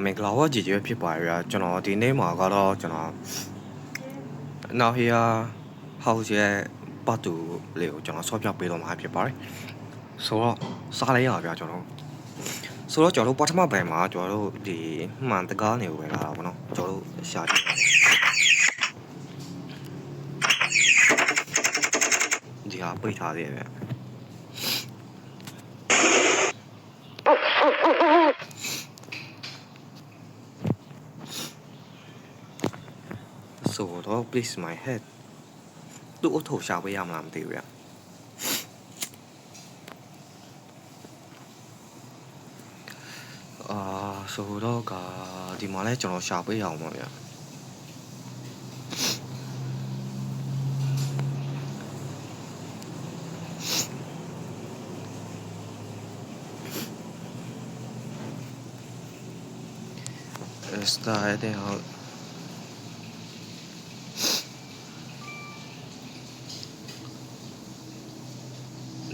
မင်္ဂလာပါကြည်ကြဖြစ်ပါရကျွန်တော်ဒီနေ့မှာကတော့ကျွန်တော်နောက်ဟီယာဟောက်စ်ရဲ့ပတ်တူလေးကိုကျွန်တော်ဆော့ပြပေးတော့မှာဖြစ်ပါတယ်ဆိုတော့စားလိုက်ရပါဗျာကျွန်တော်ဆိုတော့ကျွန်တော်တို့ပထမပိုင်းမှာကျွန်တော်တို့ဒီမှန်တကားနေကိုပဲလာတာပေါ့နော်ကျွန်တော်တို့ရှာကြည့်ဒီဟာပိတ်ထားသေးတယ်ဗျဆိုတော့ please my head သူ့အထုပ်ရှာပေးရမလားမသိဘူးဗျဆိုတော့ကဒီမှာလဲကျွန်တော်ရှာပေးရအောင်ပါဗျEstá de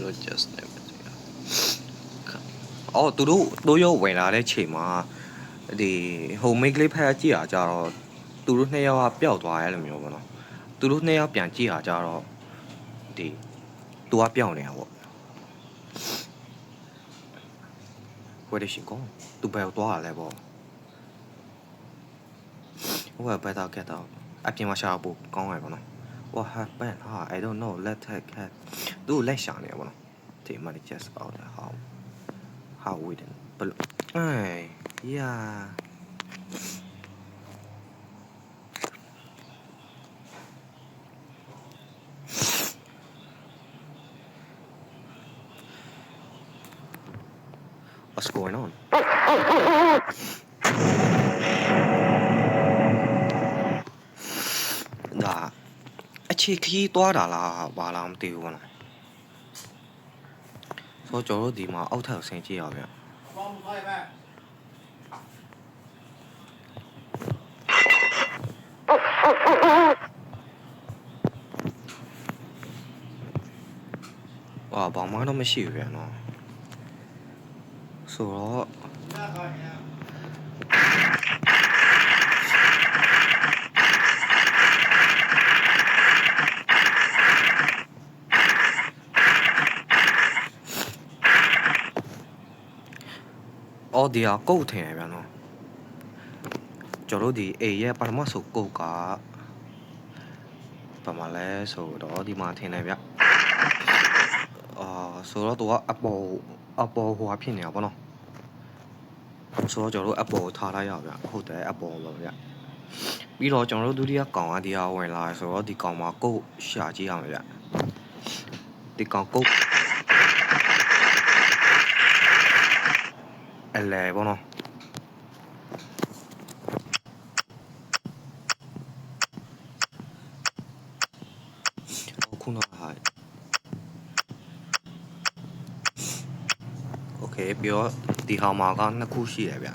lo just never အော်သူတို့ရုပ်ဝင်လာတဲ့ချိန်မှာဒီ homemade လေးဖက်ကြည့်ရကြတော့သူတို့နှစ်ယောက်ကပျောက်သွားရဲလို့မျိုးပေါ့နော်သူတို့နှစ်ယောက်ပြန်ကြည့်ရကြတော့ဒီသူကပျောက်နေတာပေါ့ဝယ်ရရှိကောသူဘယ်သွားရလဲပေါ့ဟိုကဘယ်တော့ကက်တော့အပြင်မှာရှာဖို့ကောင်းရပါတော့ What happened? I don't know. Let's take it. သူ့လက်ရှာနေရပါတော့ဒီမှာ just out how we didn't but yeah what's going on ဒါအခြေခီးသွားတာလားဘာလားမသိဘူးပေါ့နော်ဆိုတော့ကျွန်တော်တို့ဒီမှာအောက်ထပ်ဆင်းကြည့်ရအောင်ဗျဘာမှတော့မရှိဘူးဗျနော်ဆိုတော့အော်ဒီအကုတ်ထင်တယ်ဗျနော်ကျွန်တော်တို့ဒီအေရဲ့ပထမဆုံးကုတ်ကဘာမှလဲဆိုတော့ဒီမှာထင်တယ်ဗျဆိုတော့သူကအပေါ်ဟိုဟာဖြစ်နေတာပေါ့နော်ဆိုတော့ကျွန်တော်တို့အပေါ်ထားလိုက်ရဗျဟုတ်တယ်အပေါ်ပါဗျပြီးတော့ကျွန်တော်တို့ဒုတိယကောင်ကဒီဟာဝင်လာဆိုတော့ဒီကောင်မှာကုတ်ရှာကြည့်ရမယ်ဗျဒီကောင်ကုတ်အလဲပေါ့နော်ခုနကဟာโอเคပြီးတော့ဒီဟာမှာကနှစ်ခုရှိတယ်ဗျ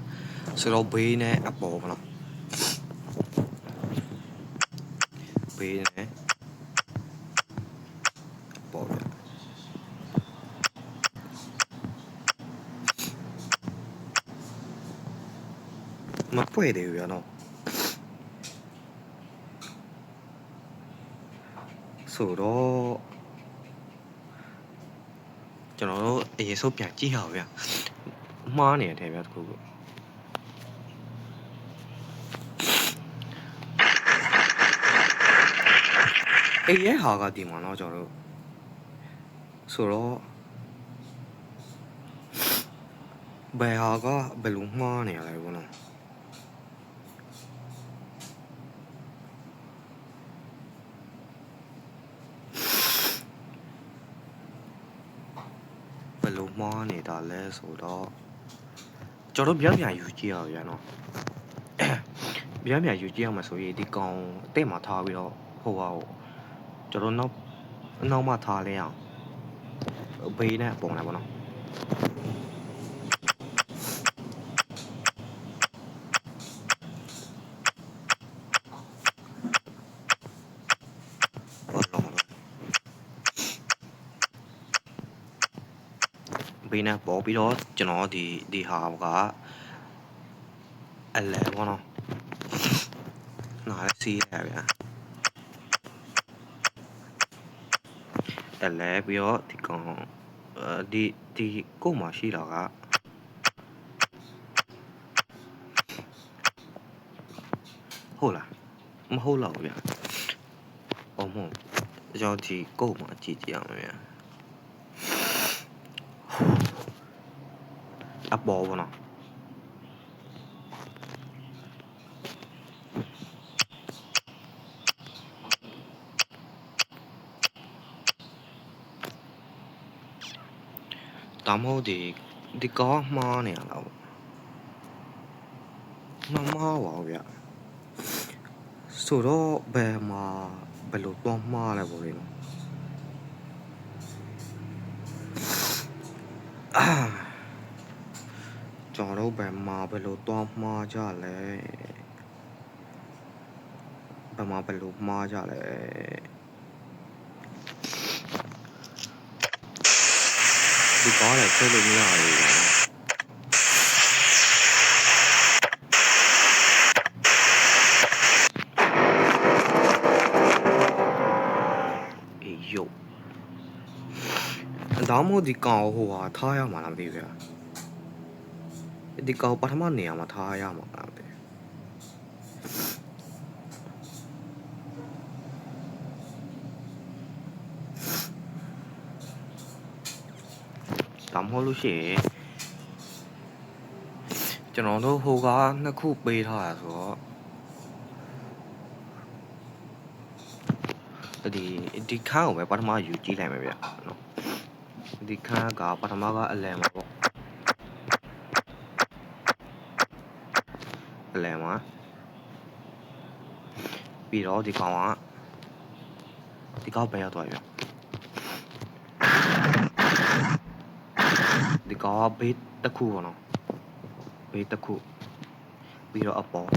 ဆိုတော့ဘေးနဲ့အပေါ်ပေါ့နော်ဘေးနဲ့အပေါ်ဗျမပွေတယ်ဗျနော်ဆိုတော့ကျွန်တော်တို့အရင်ဆုံးပြန်ကြည့်ရအောင်ဗျမှားနေတယ်ဗျတခုခုအေးရဲ့ဟာကဒီမှာတော့ကျွန်တော်တို့ဆိုတော့ဘယ်ဟာကဘယ်လိုမှားနေရလဲဘောနော်ဘယ်လိုမှားနေတာလဲဆိုတော့ကျွန်တော်ပြန်ယူကြည့်ရအောင်နော်ပြန်ယူကြည့်ရမှာဆိုရင်ဒီကောင်အတက်မှာထားပြီးတော့ဟိုဟာကိုကျွန်တော်နောက်မှထားလဲအောင်ဘေးနဲ့ပုံလိုက်ပါတော့ဘေးနဲ့ပေါ်ပြီးတော့ကျွန်တော်ဒီဟာက အလဲဘောနော်နားစီးရဗျာအလဲပြီးတော့ဒီကောင်ဒီကို့မှာရှိတာကဟုတ်လားမဟုတ်တော့ဗျာအော်မဟုတ်ကျွန်တော်ဒီကို့မှာကြည့်ကြည့်အောင်ဗျာအပေါ်ဘောနော်ဒါမှမဟုတ်ဒီကောင်းမှားနေရလားမမှားပါဘူးဗျဆိုတော့ဘယ်လိုတော့မှားလဲပေါ့လေနော်ကျွန်တော်တို့ဘယ်လိုတော့မှားကြလဲဘယ်လိုမှားကြလဲဒီကောင်းလည်း吹လို့မရဘူးဒါမှမဟုတ်ဒီကောင်ဟိုဟာထားရမှာလားမသိဘူးဗျာဒီကောင်ပထမနေရာမှာထားရမှာလားမသိဒါမှမဟုတ်လို့ရှိရင်ကျွန်တော်တို့ဟိုကနှစ်ခုပေးထားတာဆိုတော့ဒီခန်းကိုပဲပထမယူကြည့်လိုက်မယ်ဗျနော်ဒီခန်းကပထမကအလယ်မှာပေါ့အလယ်မှာပြီးတော့ဒီကောင်ပဲရောက်သွားပြီဒီကောင်ကဘေးတစ်ခုပေါ့နော်ဘေးတစ်ခုပြီးတော့အပေါ်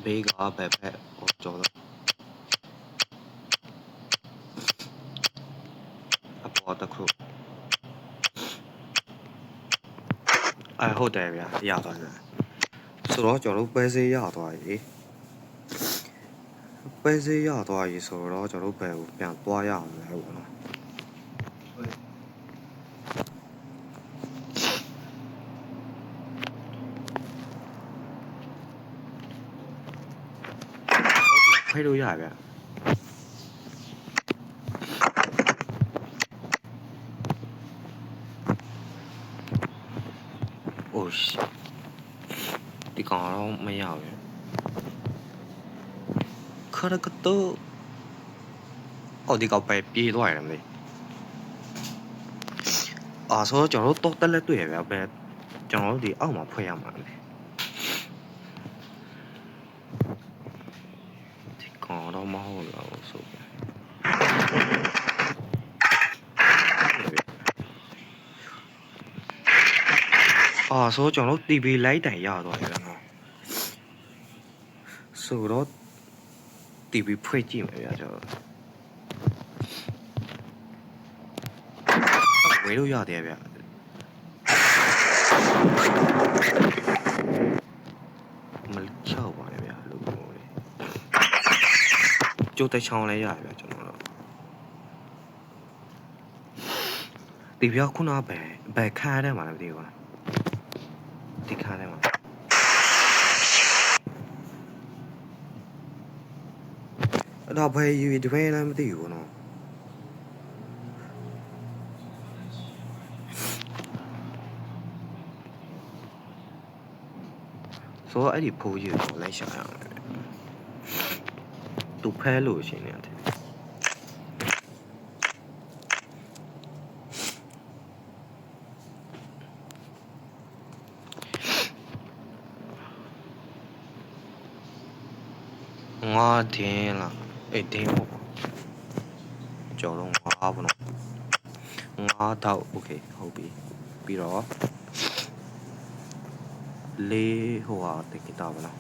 ဘေးကဘယ်ဖက်ဟိုကျော်တော့အပေါ်တစ်ခုဟုတ်တယ်ဗျာရသွားတယ်ဆိုတော့ကျွန်တော်တို့ပဲစေးရသွားပြီပဲစေးရသွားပြီဆိုတော့ကျွန်တော်တို့ဘယ်ကိုပြန်သွားရအောင်လဲပေါ့နော်ဖိလို့ရဗျာအိုးဒီကောင်တော့မရဘူးခရကတော့ဒီကောင်ပဲပြေးသွားရတယ်မသိဆိုတော့ကျွန်တော်တို့တော့တက်လက်တွေ့ရဗျာပဲကျွန်တော်တို့ဒီအောက်မှာဖွင့်ရမှာလေဒီကောင်တော့မဟုတ်တော့ဆိုဆိုတော့ကျွန်တော်တို့ TV လိုက်တိုင်ရသွားပြီနော်ဆိုတော့ TV ဖွင့်ကြည့်မယ်ဗျာကျွန်တော်ဝေးလို့ရတယ်ဗျာမချောက်ပါနဲ့ဗျာလို့ပြောလေကျိုးတဲ့ချောင်းလဲရဗျာကျွန်တော်တို့ဒီဗျာခုနဘယ်ခါတယ်မှာလဲမသိဘူးလားဒီခါတယ်မှာတော့ဘယ်ယူဒီဘယ်လဲမသိဘူးနော်ဆိုတော့အဲ့ဒီဖိုးကြီးကိုလိုက်ရှာရအောင်သူဖဲလို့ရှိနေတယ်ငါတင်းလားတင်းပေါ့ကျော်တော့ငါပေါ့နော်ငါတော့โอเคဟုတ်ပြီပြီးတော့လေးဟိုဟာတက်ကြတာပါလား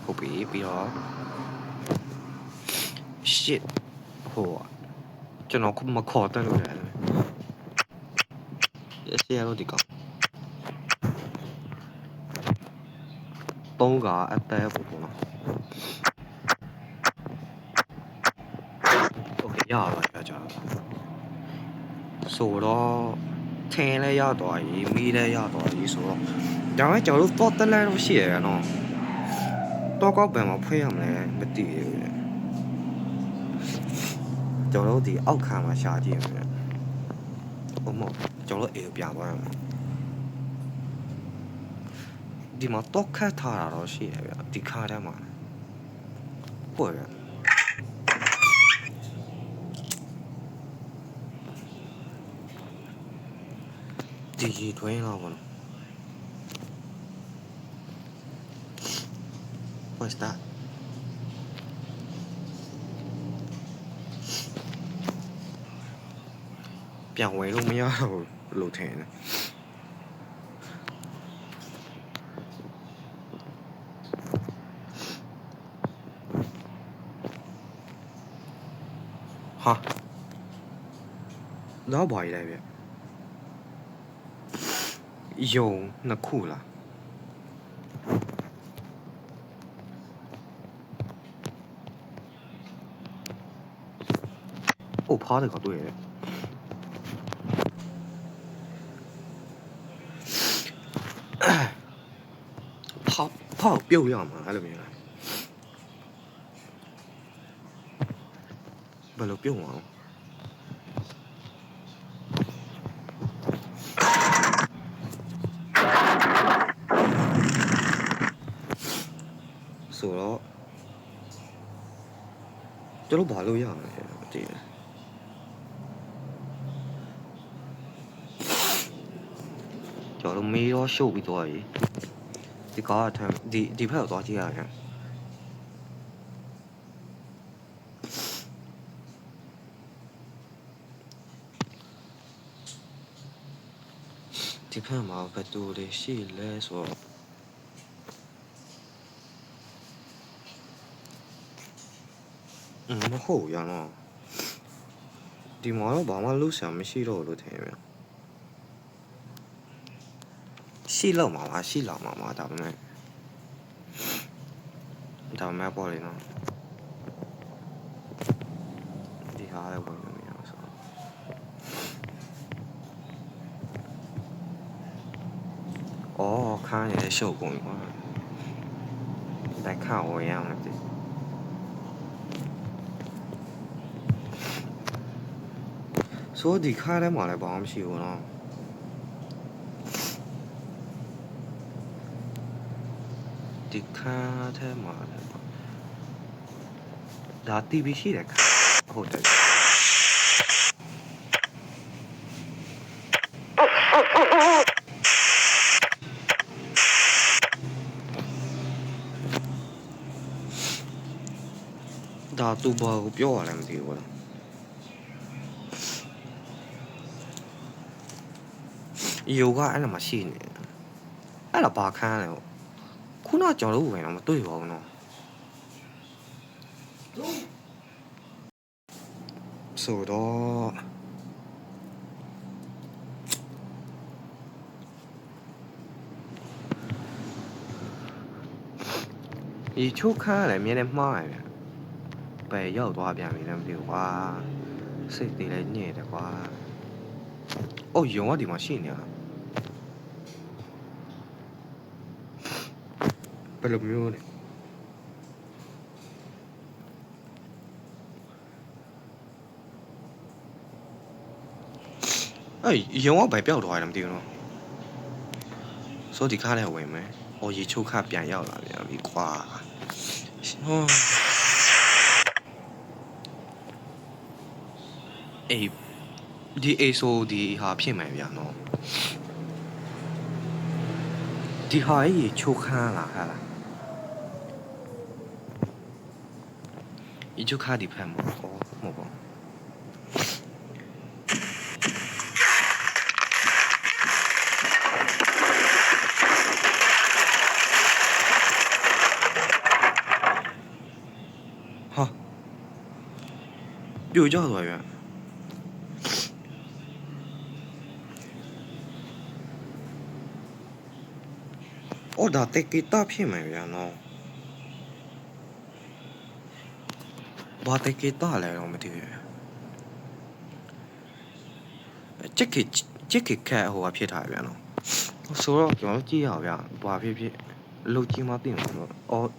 ဟုတ်ပြီပြီးတော့ shit ဟို ကျွန်တော်မခေါ်တက်လို့ရတယ်ရှေ့ရလို့ဒီကောင်3ကအတဲပေါ့ပေါ့နော်โอเคရပါပြီကြာဆိုတော့ထင်းလဲရတော့ရေးမီးလဲရတော့ရေးဆိုတော့ဒါပေမဲ့ကျွန်တော်တို့တော့တက်လဲတော့ရှိရရနော်တော့ကောက်ပံမှာဖွင့်ရမလဲမသိဘူးကျွန်တော်တို့ဒီအောက်ခံမှာရှာကြည့်မယ်အမကျွန်တော်တို့အေးပြန်သွားရမှာဒီမှာတော့ခတ်ထားတာတော့ရှိရဗျဒီခါထဲမှာပွက်ရဒီကြီးတွင်းတော့ဘောနော် What's that ပြန်ဝင်လို့မရတော့လို့ထင်တယ်ဟာတော့ဘာကြီးလဲဗျယုံနှစ်ခုလား哦趴的可对趴標ရမှာအဲ့လိုမျိုးလားဘယ်လိုပြုံးအောင်ဆိုတော့ကျွန်တော်ဘာလို့ရမလဲမသိဘူးကျွန်တော်မေးတော့ရှုပ်ပြီးသွားပြီဒီကားအထမ်းဒီဖက်ကိုသွားကြည့်ရတယ်ဒီဖက်မှာဘယ်သူတွေရှိလဲဆိုတော့မဟုတ်ရနော်ဒီမှာတော့ဘာမှလုပ်ဆရာမရှိတော့လို့ထင်ဗျရှိလောက်မှာပါရှိလောက်မှာပါဒါပေမဲ့ပေါ့လေနော်ဒီဟာလည်းဝင်လို့မရဘူးဆိုအော်ခန်းရရှုပ်ကုန်ပြီကွာဒါခါဝင်ရမယ်ဒီဆိုဒီခါထဲမှာလည်းဘာမှမရှိဘူးနော်ဒီခါထဲမှာလည်းဒါ TV ရှိတယ်ခါဟုတ်တယ်ဒါသူဘာကိုပြောရလဲမသိဘူးလားယောဂအဲ့လိုမရှိနေအဲ့ဒါဘာခန်းလဲခုနကျွန်တော်တို့ဝင်တော့မတွေ့ပါဘူးနော်ဆိုတော့ဒီချိုးခန်းလည်းမြင်နေမှားတယ်ပဲရောက်သွားပြန်ပြီလည်းမသိဘူးကွာစိတ်တွေလည်းညစ်တယ်ကွာအိုးယုံကဒီမှာရှိနေရဘယ်လိုမျိုးလဲအဲ့ယုံကဘယ်ပြောက်သွားတယ်မသိဘူးနော်ဆိုဒီခါလည်းဝင်မယ်အော်ရေချိုးခပြန်ရောက်လာပြန်ပြီကွာအေးဒီအေးဆိုဒီဟာဖြစ်မယ်ဗျာနော်ဒီဟာရေချိုးခန်းလားဟာလားရေချိုးခဒီဖက်မှာအော်မဟုတ်ပါဟာပြိုကျသွားပြန် အော်ဒါတက်ဂီတာဖြစ်မယ်ဗျာနော်ဘာတက်ဂီတာလဲတော့မသိဘူးချစ်ခေခက်ဟိုဖြစ်ထားဗျာနော်ဆိုတော့ကျွန်တော်ကြည့်ရအောင်ဗျာဘာဖြစ်လုတ်ကြီးမသိဘူးလို့အော်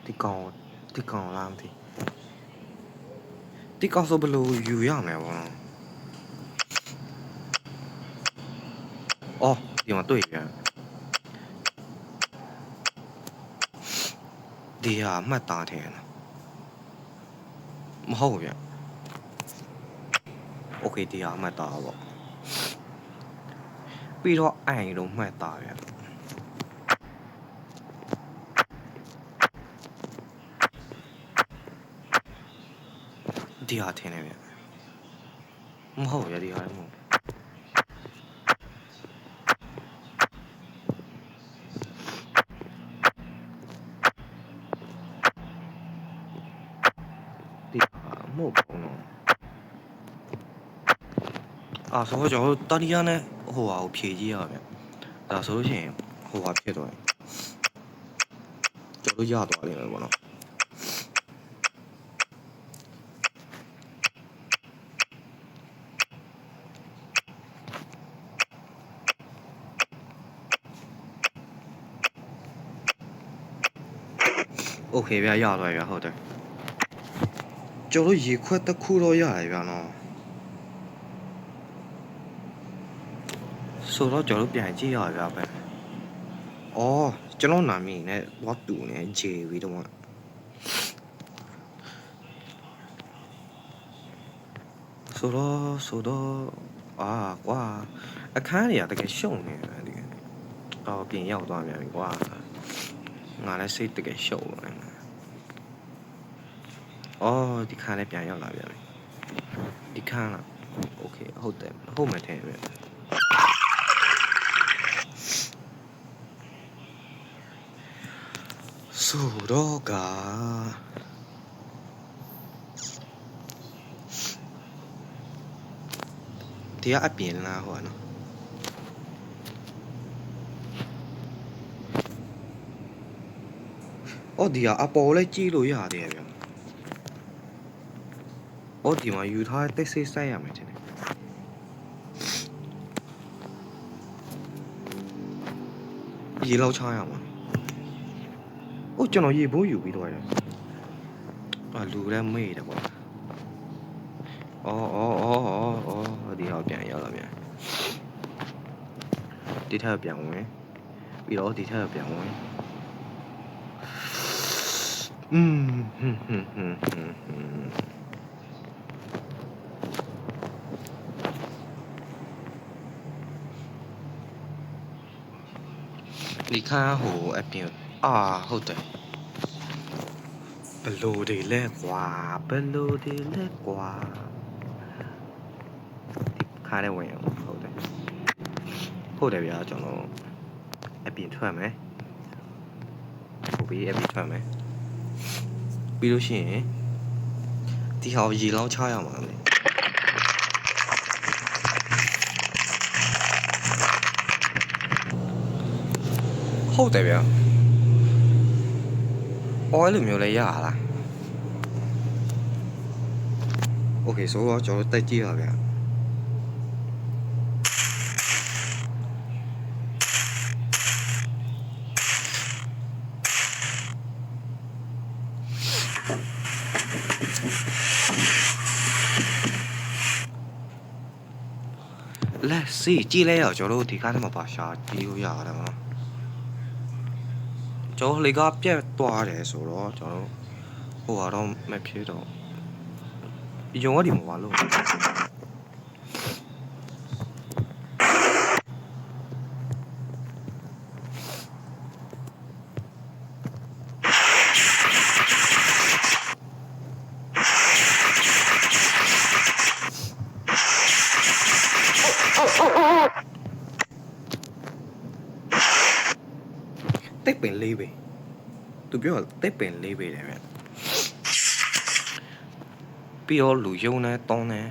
ဒီကောင်လားမသိဒီကောင်ဆိုဘလို့ယူရမယ်ပေါ့နော်အော်ဒီမှာတွေ့ပြန်ဒီဟာမှတ်သားတယ်နော်မဟုတ်ဘူးဗျโอเคဒီဟာမှတ်သားပေါ့ပြီးတော့အိုင်လို့မှတ်သားဗျဒီဟာထင်တယ်ဗျမဟုတ်ရဒီဟာလည်းမဟုတ်ဒီဟာမဟုတ်ဘူးနော်ဆိုတော့ကျွန်တော်တာလီယာနဲ့ဟိုဟာကိုဖြည့်ကြည့်ရအောင်ဗျဒါဆိုလို့ရှိရင်ဟိုဟာဖြစ်သွားတယ်ကျွန်တော်ရသွားလိမ့်မယ်ပေါ့နော်โอเคဗျာရသွားပြီဗျာဟုတ်တယ်ကျွန်တော်ရေခွက်တစ်ခုတော့ရတယ်ဗျာနော်ဆိုတော့ကျွန်တော်ပြန်ကြည့်ရဗျာပဲအော်ကျွန်တော်နာမည်နဲ့ဝတ်တူနဲ့ဂျေပြီးတော့ဆိုတော့ကွာအခန်းတွေကတကယ်ရှုံနေတယ်ဒီပြင်ရောက်သွားပြန်ပြီကွာငါလည်းစိတ်တကယ်ရှုံနေအော်ဒီခါလည်းပြန်ရောက်လာပြန်ပြီဒီခါလားโอเคဟုတ်တယ်ဟုတ်မှထင်ပဲဆိုတော့ကဒီကအပြင်လားဟိုနော်အော်ဒီကအပေါ်လဲကြည့်လို့ရတယ်ဗျအော်ဒီမှာယူထားတဲ့စိတ်ဆိုင်ရမယ်ထင်တယ်ရေလောက်ချရမှာအိုးကျွန်တော်ရေဘိုးယူပြီးတော့ရတယ်လူလည်းမေ့တယ်ကွာအော်ဒီတော့ပြန်ရောက်လာပြန်ဒီထက်ပြန်ဝင်ပြီးတော့ဒီထက်ပြန်ဝင်ဒီခါဟိုအပြင်ဟုတ်တယ်ဘလို့တွေလဲကွာဒီခါနဲ့ဝင်အောင်ဟုတ်တယ်ဗျာကျွန်တော်အပြင်ထွက်မယ်ဟုတ်ပြီအပြင်ထွက်မယ်ပြီးလို့ရှိရင်ဒီဟာရေလောင်းချရမှာလေဟုတ်တယ်ဗျာအော်အဲ့လိုမျိုးလဲရလားโอเคဆိုတော့ကျွန်တော်တက်ကြည့်ပါဗျာလက်စီကြည့်လဲရကျွန်တော်တို့ဒီကားထဲမှာပါရှာကြည့်လို့ရတယ်နော်ကျွန်တော်လေကပြတ်သွားတယ်ဆိုတော့ကျွန်တော်ဟိုကတော့မဖြစ်တော့ရုံကဒီမှာပါလို့တက်ပင်လေးပဲသူပြောတက်ပင်လေးပဲတယ်ဗျပြီးတော့လူယုံနေတောင်းနေ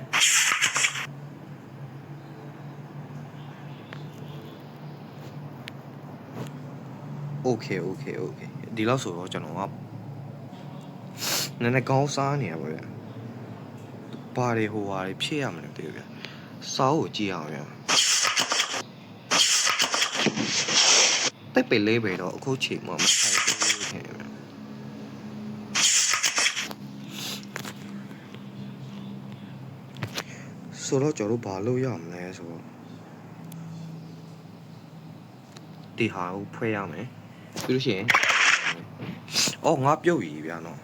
okay ဒီလောက်ဆိုတော့ကျွန်တော်ကနည်းနည်းကောင်းစားနေရပါဗျဘာတွေဟိုဟာတွေဖြစ်ရမလို့တည်းဗျစောက်ကိုကြည့်အောင်ဗျတိုက်ပေလေးပဲတော့အခုချိန်မှာမဆိုင်ဘူးခင်ဗျဆိုတော့ကျွန်တော်တို့ဘာလုပ်ရမလဲဆိုတော့ဒီဟာကိုဖွဲ့ရမယ်ပြီးလို့ရှိရင်အော်ငါပြုတ်ရည်ဗျာနော်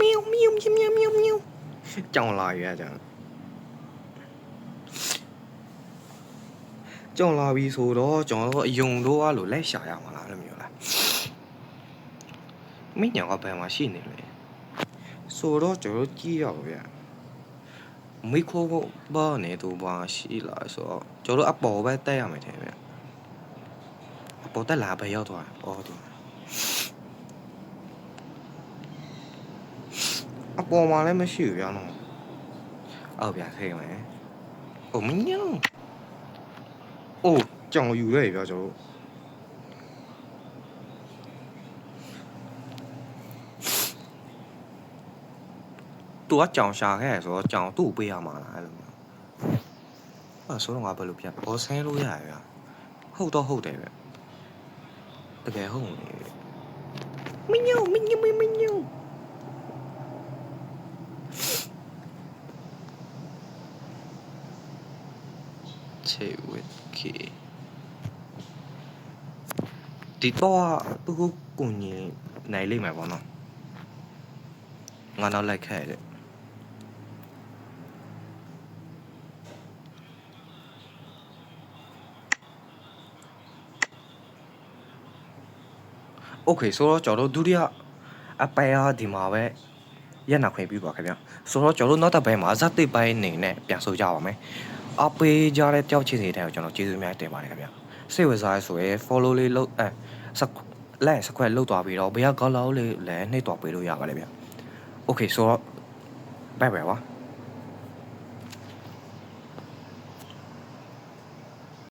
喵喵喵喵喵喵ကြောင်လာရကြကြောင်လာပြီဆိုတော့ကျွန်တော်တို့အယုံတို့ကလို့လက်ရှာရမှာလားလို့မျိုးလားမင်းညာကဘယ်မှာရှိနေလဲဆိုတော့ကျွန်တော်ကြည့်ရပါဗျာမိခိုးဘာနေတော့ဘာရှိလားဆိုတော့ကျွန်တော်အပေါ်ပဲတက်ရမယ်ထင်ဗျာအပေါ်တက်လာပဲရောက်သွားအော်ဒီအပေါ်မှာလည်းမရှိဘူးဗျာနော်အော်ဗျာခေမယ်အိုမညောအိုးကြောင်ယူရဲဗျာကျွန်တော်သူကကြောင်ရှာခဲ့ဆိုတော့ကြောင်သူ့ပေးရမှာလားအဲ့လိုအဲ့ဆိုတော့ငါဘယ်လိုပြဘောဆင်းလို့ရရဗျာဟုတ်တော့ဟုတ်တယ်ဗျတကယ်ဟုတ်နေမညောချေဝစ်ကီဒီတော့သူကကိုညင်နိုင်လိမ့်မယ်ပေါ့နော်ငါတော့လိုက်ခဲ့တယ်โอเคဆိုတော့ကျွန်တော်တို့ဒုတိယအပယ်ဟာဒီမှာပဲရက်နာခွင့်ပြုပါခင်ဗျဆိုတော့ကျွန်တော်တို့နောက်တစ်ပိုင်းမှာဇက်တိပိုင်းနေနဲ့ပြန်ဆိုကြပါမယ်အပေးကြတဲ့တယောက်ချင်းစီတဲ့ကိုကျွန်တော်ကျေးဇူးများတင်ပါတယ်ခင်ဗျစိတ်ဝင်စားရဆိုရင် follow လေးလုပ်လက်စခွဲလုပ်သွားပြီးတော့ဘယ်ကကောက်လောက်လေးလည်းနှိပ်သွားပေးလို့ရပါတယ်ဗျโอเคဆိုတော့bye bye ပါ